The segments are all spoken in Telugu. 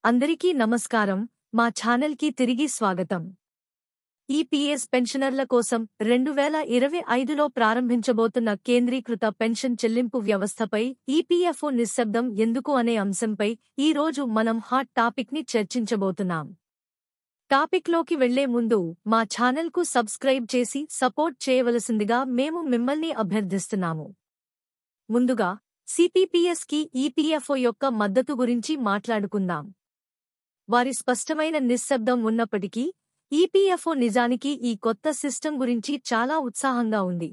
అందరికీ నమస్కారం. మా ఛానల్కి తిరిగి స్వాగతం. ఈపీఎస్ పెన్షనర్ల కోసం 2025లో ప్రారంభించబోతున్న కేంద్రీకృత పెన్షన్ చెల్లింపు వ్యవస్థపై ఈపీఎఫ్ఓ నిశ్శబ్దం ఎందుకు అనే అంశంపై ఈ రోజు మనం హాట్ టాపిక్ని చర్చించబోతున్నాం. టాపిక్లోకి వెళ్లే ముందు మా ఛానల్కు సబ్స్క్రైబ్ చేసి సపోర్ట్ చేయవలసిందిగా మేము మిమ్మల్ని అభ్యర్థిస్తున్నాము. ముందుగా సిపిపిఎస్కి ఈపీఎఫ్ఓ యొక్క మద్దతు గురించి మాట్లాడుకుందాం. వారి స్పష్టమైన నిశ్శబ్దం ఉన్నప్పటికీ ఈపీఎఫ్ఓ నిజానికి ఈ కొత్త సిస్టమ్ గురించి చాలా ఉత్సాహంగా ఉంది.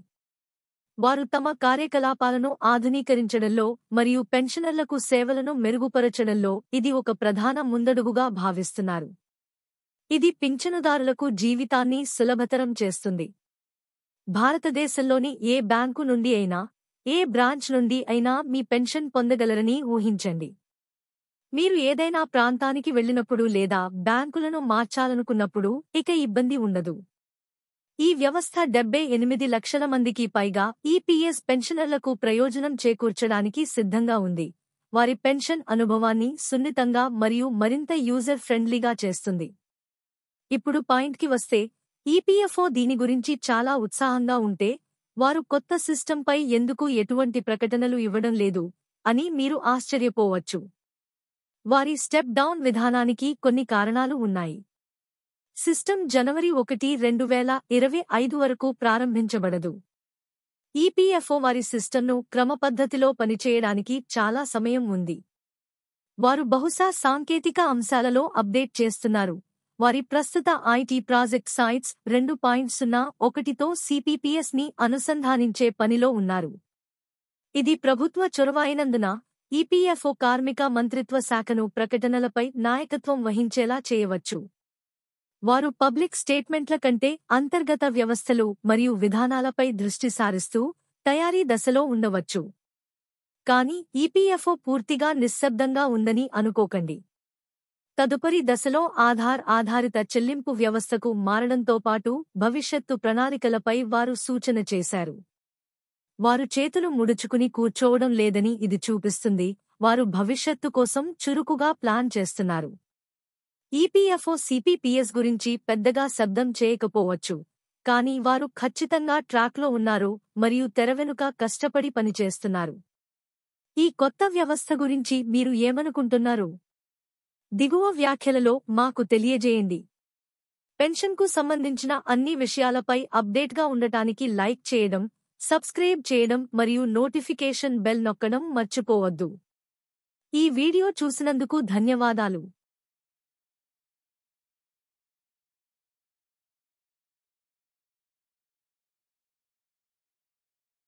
వారు తమ కార్యకలాపాలను ఆధునీకరించడంలో మరియు పెన్షనర్లకు సేవలను మెరుగుపరచడంలో ఇది ఒక ప్రధాన ముందడుగుగా భావిస్తున్నారు. ఇది పింఛనుదారులకు జీవితాన్ని సులభతరం చేస్తుంది. భారతదేశంలోని ఏ బ్యాంకు నుండి అయినా, ఏ బ్రాంచ్ నుండి అయినా మీ పెన్షన్ పొందగలరని ఊహించండి. మీరు ఏదైనా ప్రాంతానికి వెళ్లినప్పుడు లేదా బ్యాంకులను మార్చాలనుకున్నప్పుడు ఇక ఇబ్బంది ఉండదు. ఈ వ్యవస్థ 78 లక్షల మందికి పైగా ఈపీఎస్ పెన్షనర్లకు ప్రయోజనం చేకూర్చడానికి సిద్ధంగా ఉంది. వారి పెన్షన్ అనుభవాన్ని సున్నితంగా మరియు మరింత యూజర్ ఫ్రెండ్లీగా చేస్తుంది. ఇప్పుడు పాయింట్కి వస్తే, ఈపీఎఫ్ఓ దీని గురించి చాలా ఉత్సాహంగా ఉంటే వారు కొత్త సిస్టంపై ఎందుకు ఎటువంటి ప్రకటనలు ఇవ్వడం లేదు అని మీరు ఆశ్చర్యపోవచ్చు. వారి స్టెప్ డౌన్ విధానానికి కొన్ని కారణాలు ఉన్నాయి. సిస్టమ్ జనవరి 1, 2025 వరకు ప్రారంభించబడదు. ఈపీఎఫ్ఓ వారి సిస్టమ్ను క్రమపద్ధతిలో పనిచేయడానికి చాలా సమయం ఉంది. వారు బహుశా సాంకేతిక అంశాలలో అప్డేట్ చేస్తున్నారు. వారి ప్రస్తుత ఐటీ ప్రాజెక్ట్ సైట్స్ 2.01తో సిపిపిఎస్ని అనుసంధానించే పనిలో ఉన్నారు. ఇది ప్రభుత్వ చొరవ అయినందున ఈపీఎఫ్ఓ కార్మిక మంత్రిత్వ శాఖను ప్రకటనలపై నాయకత్వం వహించేలా చేయవచ్చు. వారు పబ్లిక్ స్టేట్మెంట్ల కంటే అంతర్గత వ్యవస్థలు మరియు విధానాలపై దృష్టి సారిస్తూ తయారీ దశలో ఉండవచ్చు. కానీ ఈపీఎఫ్ఓ పూర్తిగా నిశ్శబ్దంగా ఉందని అనుకోకండి. తదుపరి దశలో ఆధార్ ఆధారిత చెల్లింపు వ్యవస్థకు మారడంతో పాటు భవిష్యత్తు ప్రణాళికలపై వారు సూచన చేశారు. వారు చేతులు ముడుచుకుని కూర్చోవడం లేదని ఇది చూపిస్తుంది. వారు భవిష్యత్తు కోసం చురుకుగా ప్లాన్ చేస్తున్నారు. ఈపీఎఫ్ఓ సిపిపిఎస్ గురించి పెద్దగా శబ్దం చేయకపోవచ్చు, కానీ వారు ఖచ్చితంగా ట్రాక్లో ఉన్నారు మరియు తెరవెనుక కష్టపడి పనిచేస్తున్నారు. ఈ కొత్త వ్యవస్థ గురించి మీరు ఏమనుకుంటున్నారు? దిగువ వ్యాఖ్యలలో మాకు తెలియజేయండి. పెన్షన్కు సంబంధించిన అన్ని విషయాలపై అప్డేట్గా ఉండటానికి లైక్ చేయడం, సబ్స్క్రైబ్ చేయడం మరియు నోటిఫికేషన్ బెల్ నొక్కడం మర్చిపోవద్దు. ఈ వీడియో చూసినందుకు ధన్యవాదాలు.